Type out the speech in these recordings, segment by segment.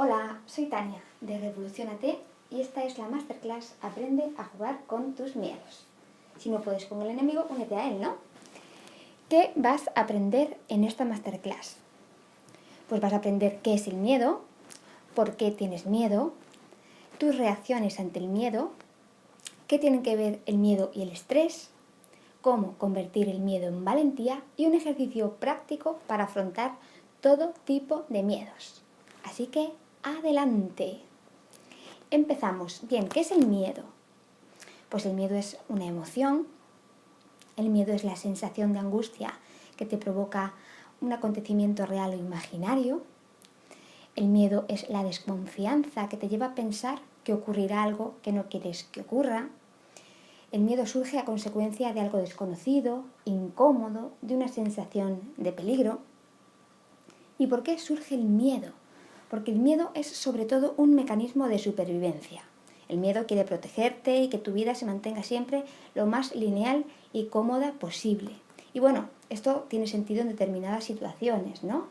Hola, soy Tania de Revolucionate y esta es la Masterclass Aprende a jugar con tus miedos. Si no puedes con el enemigo, únete a él, ¿no? ¿Qué vas a aprender en esta Masterclass? Pues vas a aprender qué es el miedo, por qué tienes miedo, tus reacciones ante el miedo, qué tienen que ver el miedo y el estrés, cómo convertir el miedo en valentía y un ejercicio práctico para afrontar todo tipo de miedos. Así que, adelante. Empezamos. Bien, ¿qué es el miedo? Pues el miedo es una emoción. El miedo es la sensación de angustia que te provoca un acontecimiento real o imaginario. El miedo es la desconfianza que te lleva a pensar que ocurrirá algo que no quieres que ocurra. El miedo surge a consecuencia de algo desconocido, incómodo, de una sensación de peligro. ¿Y por qué surge el miedo? Porque el miedo es sobre todo un mecanismo de supervivencia. El miedo quiere protegerte y que tu vida se mantenga siempre lo más lineal y cómoda posible. Y bueno, esto tiene sentido en determinadas situaciones, ¿no?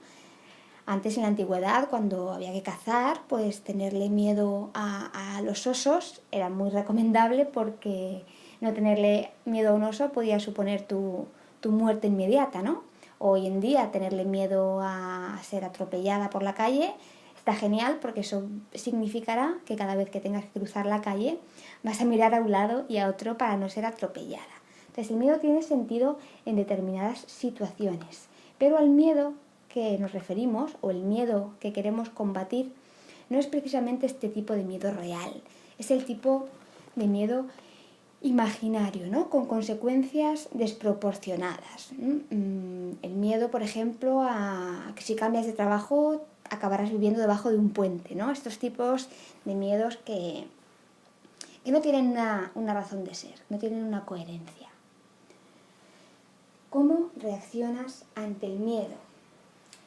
Antes en la antigüedad, cuando había que cazar, pues tenerle miedo a los osos era muy recomendable porque no tenerle miedo a un oso podía suponer tu muerte inmediata, ¿no? Hoy en día tenerle miedo a ser atropellada por la calle está genial porque eso significará que cada vez que tengas que cruzar la calle vas a mirar a un lado y a otro para no ser atropellada. Entonces el miedo tiene sentido en determinadas situaciones, pero al miedo que nos referimos o el miedo que queremos combatir no es precisamente este tipo de miedo real, es el tipo de miedo imaginario, ¿no? Con consecuencias desproporcionadas. El miedo, por ejemplo, a que si cambias de trabajo acabarás viviendo debajo de un puente, ¿no? Estos tipos de miedos que no tienen una razón de ser, no tienen una coherencia. ¿Cómo reaccionas ante el miedo?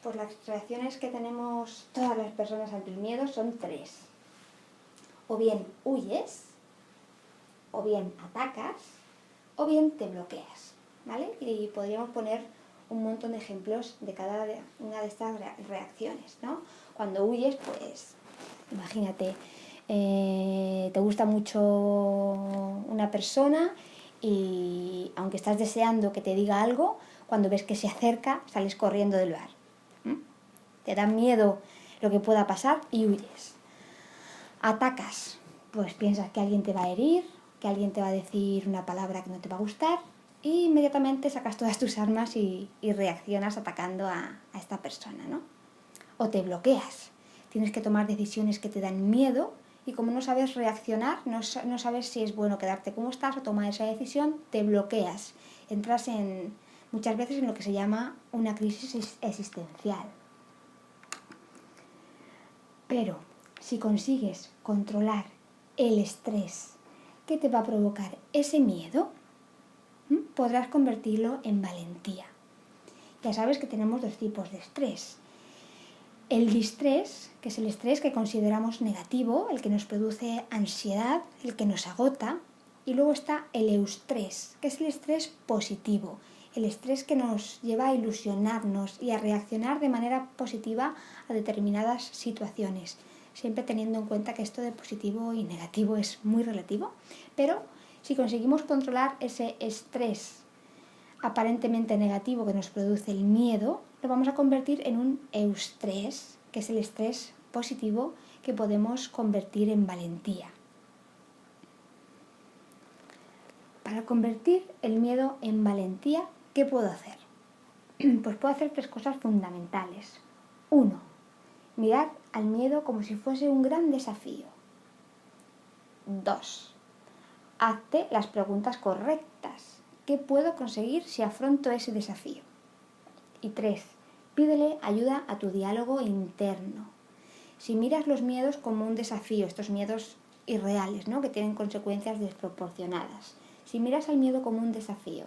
Pues las reacciones que tenemos todas las personas ante el miedo son tres. O bien huyes, o bien atacas, o bien te bloqueas, ¿vale? Y podríamos poner un montón de ejemplos de cada una de estas reacciones, ¿no? Cuando huyes, pues, imagínate, te gusta mucho una persona y aunque estás deseando que te diga algo, cuando ves que se acerca, sales corriendo del bar. Te da miedo lo que pueda pasar y huyes. Atacas, pues piensas que alguien te va a herir, que alguien te va a decir una palabra que no te va a gustar y inmediatamente sacas todas tus armas y reaccionas atacando a esta persona, ¿no? O te bloqueas, tienes que tomar decisiones que te dan miedo y como no sabes reaccionar, no sabes si es bueno quedarte como estás o tomar esa decisión, te bloqueas. Entras muchas veces en lo que se llama una crisis existencial. Pero si consigues controlar el estrés que te va a provocar ese miedo, podrás convertirlo en valentía. Ya sabes que tenemos dos tipos de estrés. El distrés, que es el estrés que consideramos negativo, el que nos produce ansiedad, el que nos agota. Y luego está el eustrés, que es el estrés positivo, el estrés que nos lleva a ilusionarnos y a reaccionar de manera positiva a determinadas situaciones. Siempre teniendo en cuenta que esto de positivo y negativo es muy relativo, pero si conseguimos controlar ese estrés aparentemente negativo que nos produce el miedo, lo vamos a convertir en un eustrés, que es el estrés positivo que podemos convertir en valentía. Para convertir el miedo en valentía, ¿qué puedo hacer? Pues puedo hacer tres cosas fundamentales. 1. Mirar al miedo como si fuese un gran desafío. 2. Hazte las preguntas correctas. ¿Qué puedo conseguir si afronto ese desafío? Y 3. Pídele ayuda a tu diálogo interno. Si miras los miedos como un desafío, estos miedos irreales, ¿no? Que tienen consecuencias desproporcionadas. Si miras al miedo como un desafío,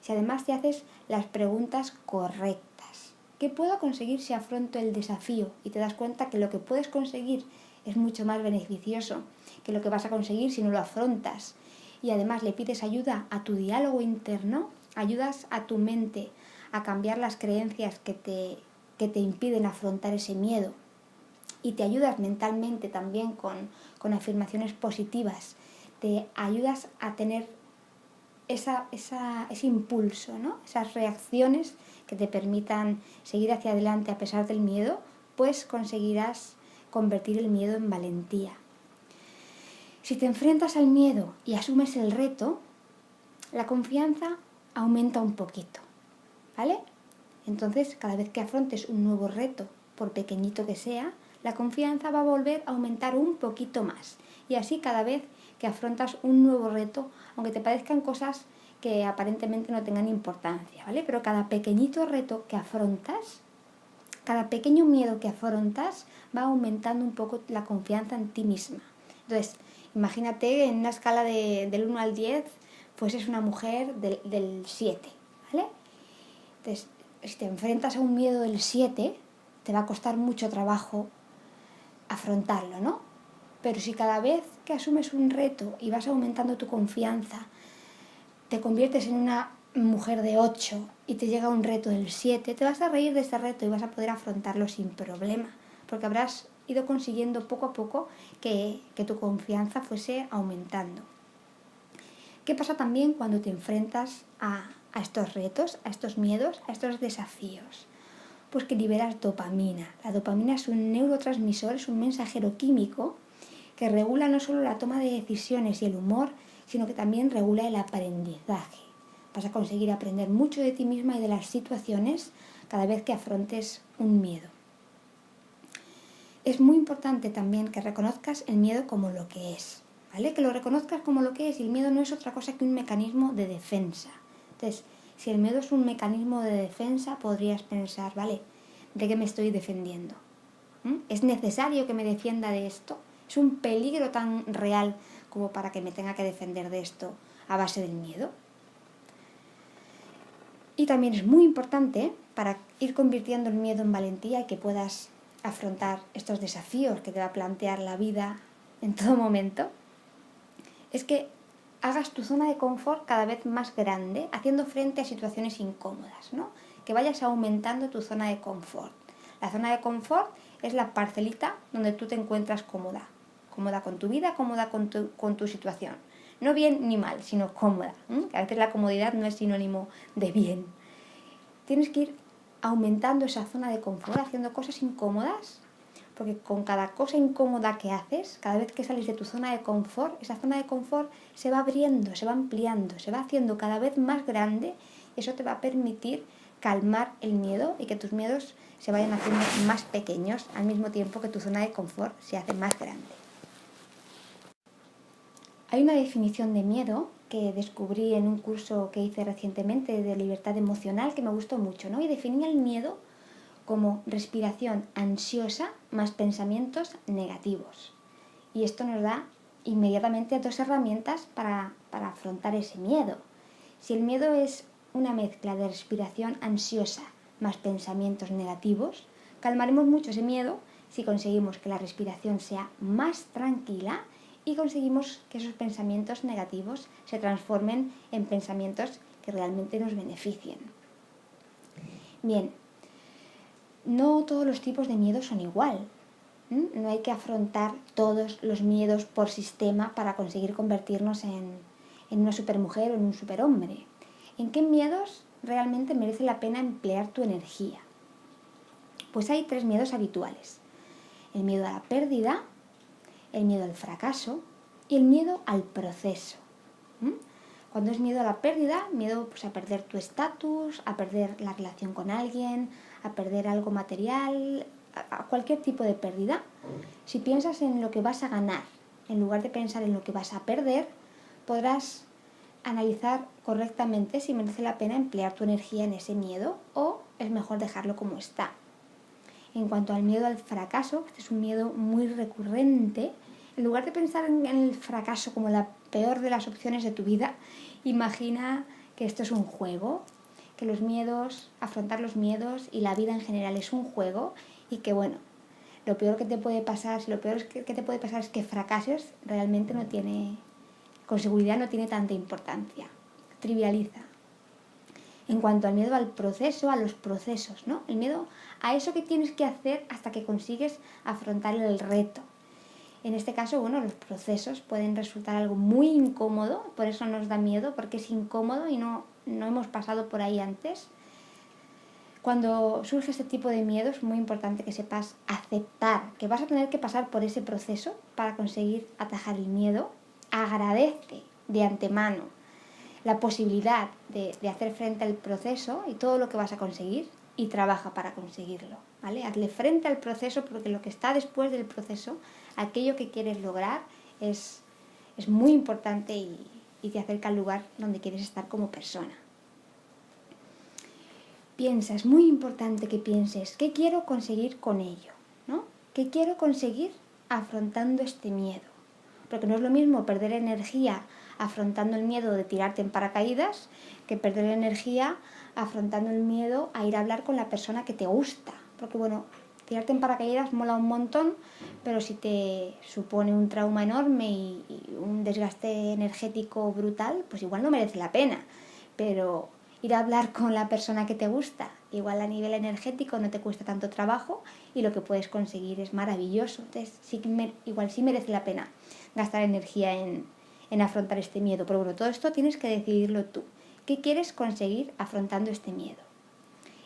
si además te haces las preguntas correctas, ¿qué puedo conseguir si afronto el desafío? Y te das cuenta que lo que puedes conseguir es mucho más beneficioso que lo que vas a conseguir si no lo afrontas. Y además le pides ayuda a tu diálogo interno, ayudas a tu mente a cambiar las creencias que te impiden afrontar ese miedo. y te ayudas mentalmente también con afirmaciones positivas, te ayudas a tener ese impulso, ¿no? Esas reacciones que te permitan seguir hacia adelante a pesar del miedo, pues conseguirás convertir el miedo en valentía. Si te enfrentas al miedo y asumes el reto, la confianza aumenta un poquito, ¿vale? Entonces, cada vez que afrontes un nuevo reto, por pequeñito que sea, la confianza va a volver a aumentar un poquito más. Y así cada vez que afrontas un nuevo reto, aunque te parezcan cosas que aparentemente no tengan importancia, ¿vale? Pero cada pequeñito reto que afrontas, cada pequeño miedo que afrontas, va aumentando un poco la confianza en ti misma. Entonces, imagínate en una escala del 1 al 10, pues es una mujer del 7, ¿vale? Entonces, si te enfrentas a un miedo del 7, te va a costar mucho trabajo afrontarlo, ¿no? Pero si cada vez que asumes un reto y vas aumentando tu confianza, te conviertes en una mujer de 8 y te llega un reto del 7, te vas a reír de ese reto y vas a poder afrontarlo sin problema, porque habrás ido consiguiendo poco a poco que tu confianza fuese aumentando. ¿Qué pasa también cuando te enfrentas a estos retos, a estos miedos, a estos desafíos? Pues que liberas dopamina. La dopamina es un neurotransmisor, es un mensajero químico que regula no solo la toma de decisiones y el humor, sino que también regula el aprendizaje. Vas a conseguir aprender mucho de ti misma y de las situaciones cada vez que afrontes un miedo. Es muy importante también que reconozcas el miedo como lo que es, ¿vale? Que lo reconozcas como lo que es, y el miedo no es otra cosa que un mecanismo de defensa. Entonces, si el miedo es un mecanismo de defensa, podrías pensar, ¿vale? ¿De qué me estoy defendiendo? ¿Es necesario que me defienda de esto? ¿Es un peligro tan real como para que me tenga que defender de esto a base del miedo? Y también es muy importante, para ir convirtiendo el miedo en valentía y que puedas afrontar estos desafíos que te va a plantear la vida en todo momento, es que hagas tu zona de confort cada vez más grande, haciendo frente a situaciones incómodas, ¿no? Que vayas aumentando tu zona de confort. La zona de confort es la parcelita donde tú te encuentras cómoda. Cómoda con tu vida, cómoda con tu situación. No bien ni mal, sino cómoda. Que a veces la comodidad no es sinónimo de bien. Tienes que ir aumentando esa zona de confort, haciendo cosas incómodas, porque con cada cosa incómoda que haces, cada vez que sales de tu zona de confort, esa zona de confort se va abriendo, se va ampliando, se va haciendo cada vez más grande, y eso te va a permitir calmar el miedo y que tus miedos se vayan haciendo más pequeños al mismo tiempo que tu zona de confort se hace más grande. Hay una definición de miedo que descubrí en un curso que hice recientemente de libertad emocional que me gustó mucho, ¿no? Y definía el miedo como respiración ansiosa más pensamientos negativos. Y esto nos da inmediatamente 2 herramientas para afrontar ese miedo. Si el miedo es una mezcla de respiración ansiosa más pensamientos negativos, calmaremos mucho ese miedo si conseguimos que la respiración sea más tranquila y conseguimos que esos pensamientos negativos se transformen en pensamientos que realmente nos beneficien. Bien, no todos los tipos de miedo son igual. No hay que afrontar todos los miedos por sistema para conseguir convertirnos en una supermujer o en un superhombre. ¿En qué miedos realmente merece la pena emplear tu energía? Pues hay 3 miedos habituales. El miedo a la pérdida, el miedo al fracaso y el miedo al proceso. Cuando es miedo a la pérdida, miedo pues, a perder tu estatus, a perder la relación con alguien, a perder algo material, a cualquier tipo de pérdida. Si piensas en lo que vas a ganar, en lugar de pensar en lo que vas a perder, podrás analizar correctamente si merece la pena emplear tu energía en ese miedo o es mejor dejarlo como está. En cuanto al miedo al fracaso, este es un miedo muy recurrente. En lugar de pensar en el fracaso como la peor de las opciones de tu vida, imagina que esto es un juego, que los miedos, afrontar los miedos y la vida en general es un juego y que bueno, lo peor que te puede pasar, si lo peor que te puede pasar es que fracases, realmente no tiene, con seguridad no tiene tanta importancia. Trivializa. en cuanto al miedo al proceso, a los procesos, ¿no? El miedo a eso que tienes que hacer hasta que consigues afrontar el reto. En este caso, bueno, los procesos pueden resultar algo muy incómodo, por eso nos da miedo, porque es incómodo y no hemos pasado por ahí antes. Cuando surge este tipo de miedo es muy importante que sepas aceptar que vas a tener que pasar por ese proceso para conseguir atajar el miedo. Agradece de antemano la posibilidad de hacer frente al proceso y todo lo que vas a conseguir y trabaja para conseguirlo, ¿vale? Hazle frente al proceso porque lo que está después del proceso, aquello que quieres lograr, es muy importante y te acerca al lugar donde quieres estar como persona. Piensa, es muy importante que pienses, ¿qué quiero conseguir con ello? ¿No? ¿Qué quiero conseguir afrontando este miedo? Porque no es lo mismo perder energía afrontando el miedo de tirarte en paracaídas que perder energía afrontando el miedo a ir a hablar con la persona que te gusta. Porque bueno, tirarte en paracaídas mola un montón, pero si te supone un trauma enorme y un desgaste energético brutal, pues igual no merece la pena. Pero ir a hablar con la persona que te gusta, igual a nivel energético no te cuesta tanto trabajo y lo que puedes conseguir es maravilloso. Entonces, igual sí merece la pena gastar energía en afrontar este miedo. Pero bueno, todo esto tienes que decidirlo tú. ¿Qué quieres conseguir afrontando este miedo?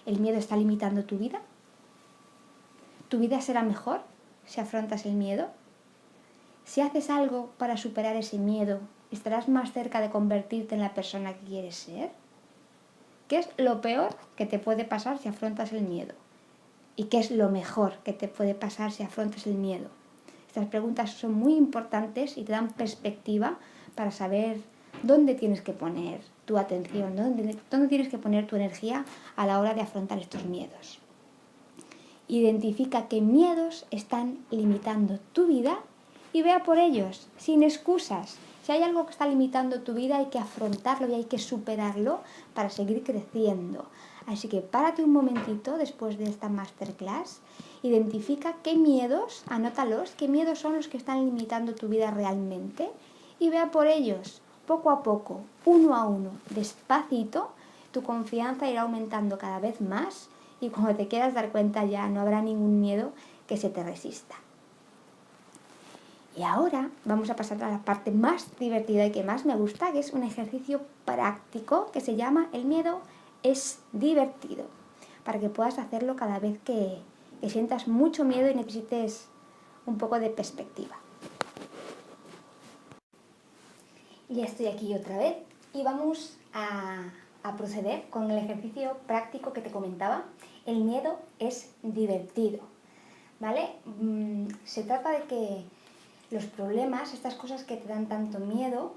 ¿El miedo está limitando tu vida? ¿Tu vida será mejor si afrontas el miedo? Si haces algo para superar ese miedo, ¿estarás más cerca de convertirte en la persona que quieres ser? ¿Qué es lo peor que te puede pasar si afrontas el miedo? ¿Y qué es lo mejor que te puede pasar si afrontas el miedo? Estas preguntas son muy importantes y te dan perspectiva para saber dónde tienes que poner tu atención, dónde tienes que poner tu energía a la hora de afrontar estos miedos. Identifica qué miedos están limitando tu vida y vea por ellos, sin excusas. Si hay algo que está limitando tu vida, hay que afrontarlo y hay que superarlo para seguir creciendo. Así que párate un momentito después de esta masterclass, identifica qué miedos, anótalos, qué miedos son los que están limitando tu vida realmente y vea por ellos, poco a poco, uno a uno, despacito, tu confianza irá aumentando cada vez más y cuando te quieras dar cuenta ya no habrá ningún miedo que se te resista. Y ahora vamos a pasar a la parte más divertida y que más me gusta, que es un ejercicio práctico que se llama El miedo es divertido, para que puedas hacerlo cada vez que sientas mucho miedo y necesites un poco de perspectiva. Y ya estoy aquí otra vez y vamos a proceder con el ejercicio práctico que te comentaba. El miedo es divertido, ¿vale? Se trata de que los problemas, estas cosas que te dan tanto miedo,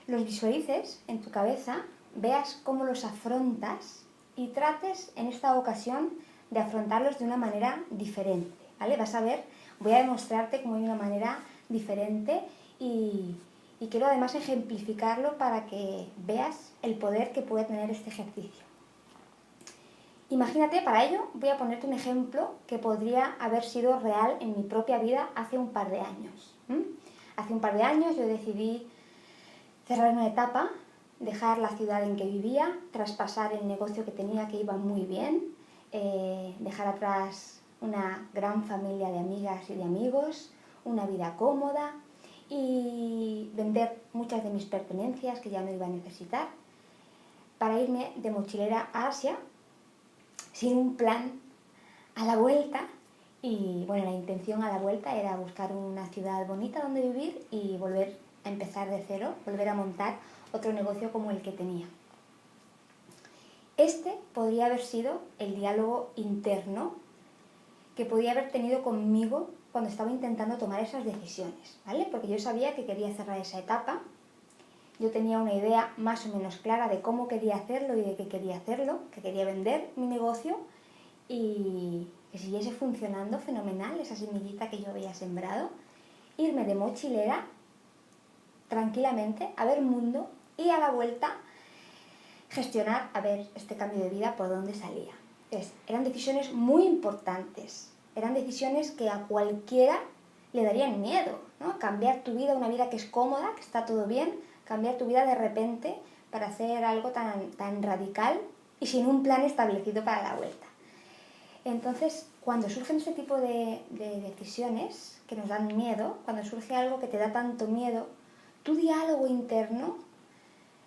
los visualices en tu cabeza, veas cómo los afrontas y trates en esta ocasión de afrontarlos de una manera diferente, ¿vale? Vas a ver, voy a demostrarte cómo hay una manera diferente y quiero además ejemplificarlo para que veas el poder que puede tener este ejercicio. Imagínate, para ello voy a ponerte un ejemplo que podría haber sido real en mi propia vida hace un par de años. Hace un par de años yo decidí cerrar una etapa, dejar la ciudad en que vivía, traspasar el negocio que tenía que iba muy bien, dejar atrás una gran familia de amigas y de amigos, una vida cómoda y vender muchas de mis pertenencias que ya no iba a necesitar para irme de mochilera a Asia sin un plan a la vuelta. Y bueno, la intención a la vuelta era buscar una ciudad bonita donde vivir y volver a empezar de cero, volver a montar otro negocio como el que tenía. Este podría haber sido el diálogo interno que podía haber tenido conmigo cuando estaba intentando tomar esas decisiones, ¿vale? Porque yo sabía que quería cerrar esa etapa, yo tenía una idea más o menos clara de cómo quería hacerlo y de qué quería hacerlo, que quería vender mi negocio y que siguiese funcionando fenomenal, esa semillita que yo había sembrado, irme de mochilera tranquilamente a ver mundo y a la vuelta gestionar a ver este cambio de vida por dónde salía. Entonces, eran decisiones muy importantes, eran decisiones que a cualquiera le darían miedo, ¿no? Cambiar tu vida, una vida que es cómoda, que está todo bien, cambiar tu vida de repente para hacer algo tan radical y sin un plan establecido para la vuelta. Entonces, cuando surgen este tipo de decisiones que nos dan miedo, cuando surge algo que te da tanto miedo, tu diálogo interno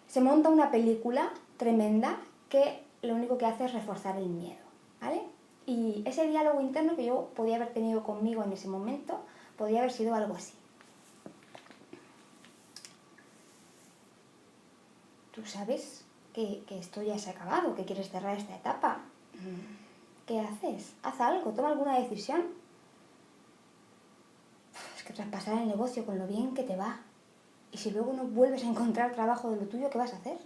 se monta una película tremenda que lo único que hace es reforzar el miedo, ¿vale? Y ese diálogo interno que yo podía haber tenido conmigo en ese momento, podría haber sido algo así. Tú sabes que esto ya se ha acabado, que quieres cerrar esta etapa. ¿Qué haces? Haz algo, toma alguna decisión. Es que traspasar el negocio con lo bien que te va. Y si luego no vuelves a encontrar trabajo de lo tuyo, ¿qué vas a hacer?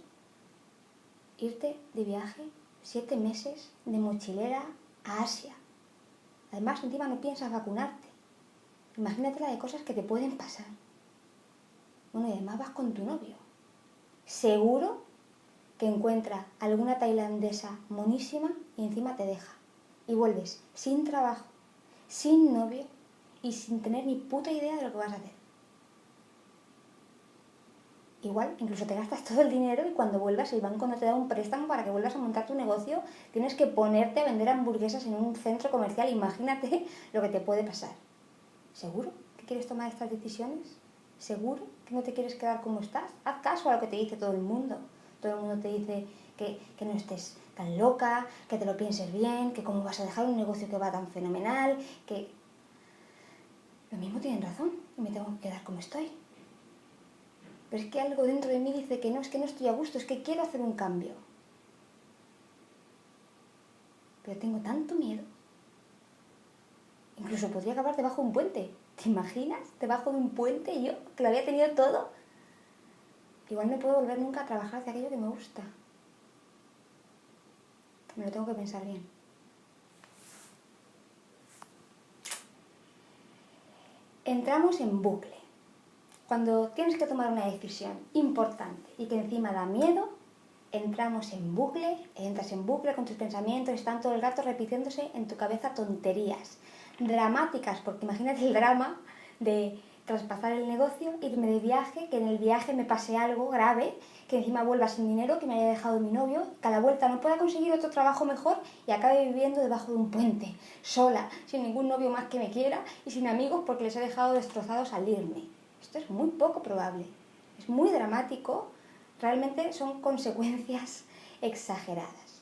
Irte de viaje 7 meses de mochilera a Asia. Además, encima no piensas vacunarte. Imagínate la de cosas que te pueden pasar. Bueno, y además vas con tu novio. Seguro que encuentra alguna tailandesa monísima y encima te deja. Y vuelves sin trabajo, sin novio y sin tener ni puta idea de lo que vas a hacer. Igual, incluso te gastas todo el dinero y cuando vuelvas el banco no te da un préstamo para que vuelvas a montar tu negocio. Tienes que ponerte a vender hamburguesas en un centro comercial. Imagínate lo que te puede pasar. ¿Seguro que quieres tomar estas decisiones? ¿Seguro que no te quieres quedar como estás? Haz caso a lo que te dice todo el mundo. Todo el mundo te dice que no estés tan loca, que te lo pienses bien, que cómo vas a dejar un negocio que va tan fenomenal, que... Lo mismo tienen razón y me tengo que quedar como estoy. Pero es que algo dentro de mí dice que no estoy a gusto, es que quiero hacer un cambio. Pero tengo tanto miedo. Incluso podría acabar debajo de un puente. ¿Te imaginas? Debajo de un puente y yo, que lo había tenido todo. Igual no puedo volver nunca a trabajar de aquello que me gusta. Me lo tengo que pensar bien. Entramos en bucle. Cuando tienes que tomar una decisión importante y que encima da miedo, entramos en bucle, entras en bucle con tus pensamientos, están todo el rato repitiéndose en tu cabeza tonterías dramáticas, porque imagínate el drama de traspasar el negocio, irme de viaje, que en el viaje me pase algo grave, que encima vuelva sin dinero, que me haya dejado mi novio, que a la vuelta no pueda conseguir otro trabajo mejor y acabe viviendo debajo de un puente, sola, sin ningún novio más que me quiera y sin amigos porque les he dejado destrozados al irme. Esto es muy poco probable, es muy dramático, realmente son consecuencias exageradas.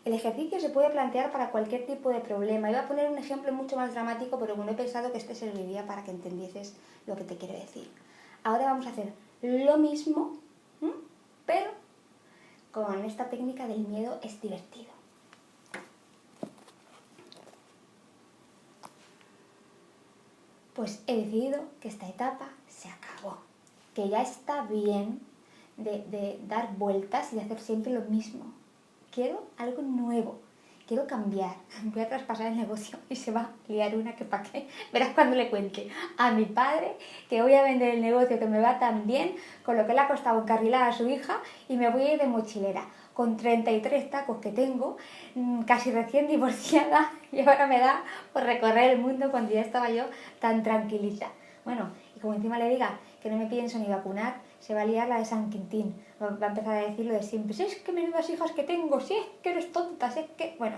El ejercicio se puede plantear para cualquier tipo de problema. Iba a poner un ejemplo mucho más dramático, pero bueno, he pensado que este serviría para que entendieses lo que te quiero decir. Ahora vamos a hacer lo mismo, pero con esta técnica del miedo es divertido. Pues he decidido que esta etapa se acabó, que ya está bien de dar vueltas y de hacer siempre lo mismo. Quiero algo nuevo, quiero cambiar, voy a traspasar el negocio y se va a liar una que pa' qué. Verás cuando le cuente a mi padre que voy a vender el negocio que me va tan bien, con lo que le ha costado encarrilar a su hija y me voy a ir de mochilera, con 33 tacos que tengo, casi recién divorciada y ahora me da por recorrer el mundo cuando ya estaba yo tan tranquilita. Bueno, y como encima le diga que no me pienso ni vacunar, se va a liar la de San Quintín. Va a empezar a decir lo de siempre. Si es que menudas hijas que tengo, si es que eres tonta, si es que... Bueno,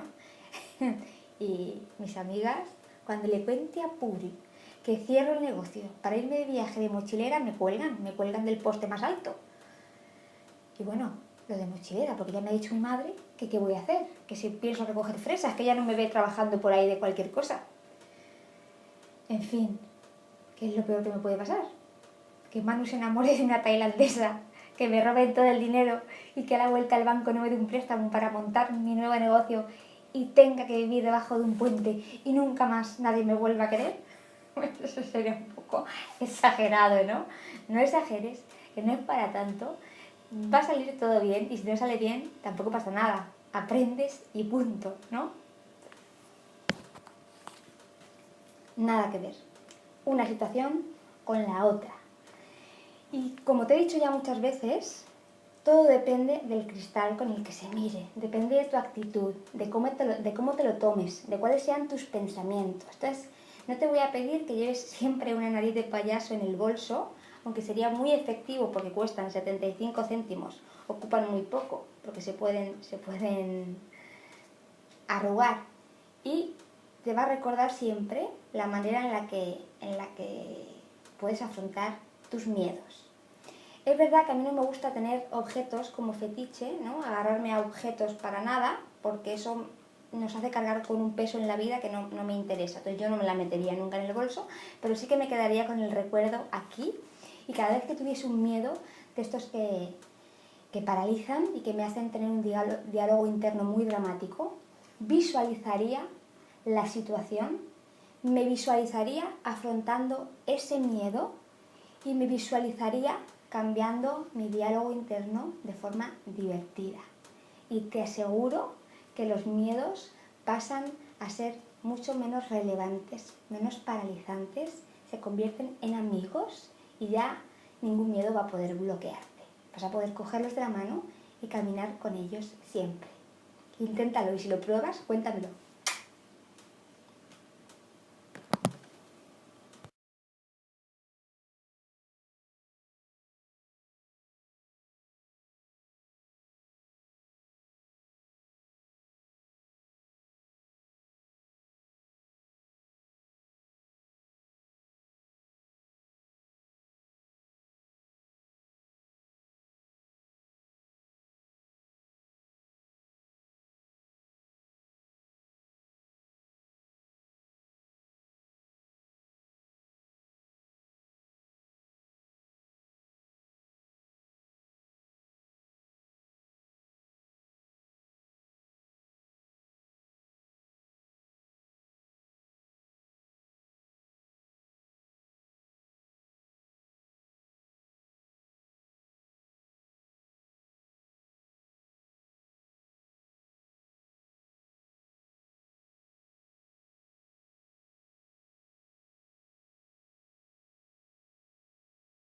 y mis amigas, cuando le cuente a Puri que cierro el negocio para irme de viaje de mochilera, me cuelgan del poste más alto. Y bueno, lo de mochilera, porque ya me ha dicho mi madre que qué voy a hacer, que si pienso recoger fresas, que ella no me ve trabajando por ahí de cualquier cosa. En fin, ¿qué es lo peor que me puede pasar? Que Manu se enamore de una tailandesa, que me roben todo el dinero y que a la vuelta al banco no me dé un préstamo para montar mi nuevo negocio y tenga que vivir debajo de un puente y nunca más nadie me vuelva a querer. Eso sería un poco exagerado, ¿no? No exageres, que no es para tanto. Va a salir todo bien y si no sale bien tampoco pasa nada. Aprendes y punto, ¿no? Nada que ver. Una situación con la otra. Y como te he dicho ya muchas veces, todo depende del cristal con el que se mire, depende de tu actitud, de cómo te lo tomes, de cuáles sean tus pensamientos. Entonces, no te voy a pedir que lleves siempre una nariz de payaso en el bolso, aunque sería muy efectivo porque cuestan 75 céntimos, ocupan muy poco porque se pueden arrugar, y te va a recordar siempre la manera en la que puedes afrontar tus miedos. Es verdad que a mí no me gusta tener objetos como fetiche, ¿no? Agarrarme a objetos para nada, porque eso nos hace cargar con un peso en la vida que no me interesa. Entonces yo no me la metería nunca en el bolso, pero sí que me quedaría con el recuerdo aquí, y cada vez que tuviese un miedo de estos que paralizan y que me hacen tener un diálogo interno muy dramático, visualizaría la situación, me visualizaría afrontando ese miedo y me visualizaría cambiando mi diálogo interno de forma divertida. Y te aseguro que los miedos pasan a ser mucho menos relevantes, menos paralizantes, se convierten en amigos y ya ningún miedo va a poder bloquearte. Vas a poder cogerlos de la mano y caminar con ellos siempre. Inténtalo, y si lo pruebas, cuéntamelo.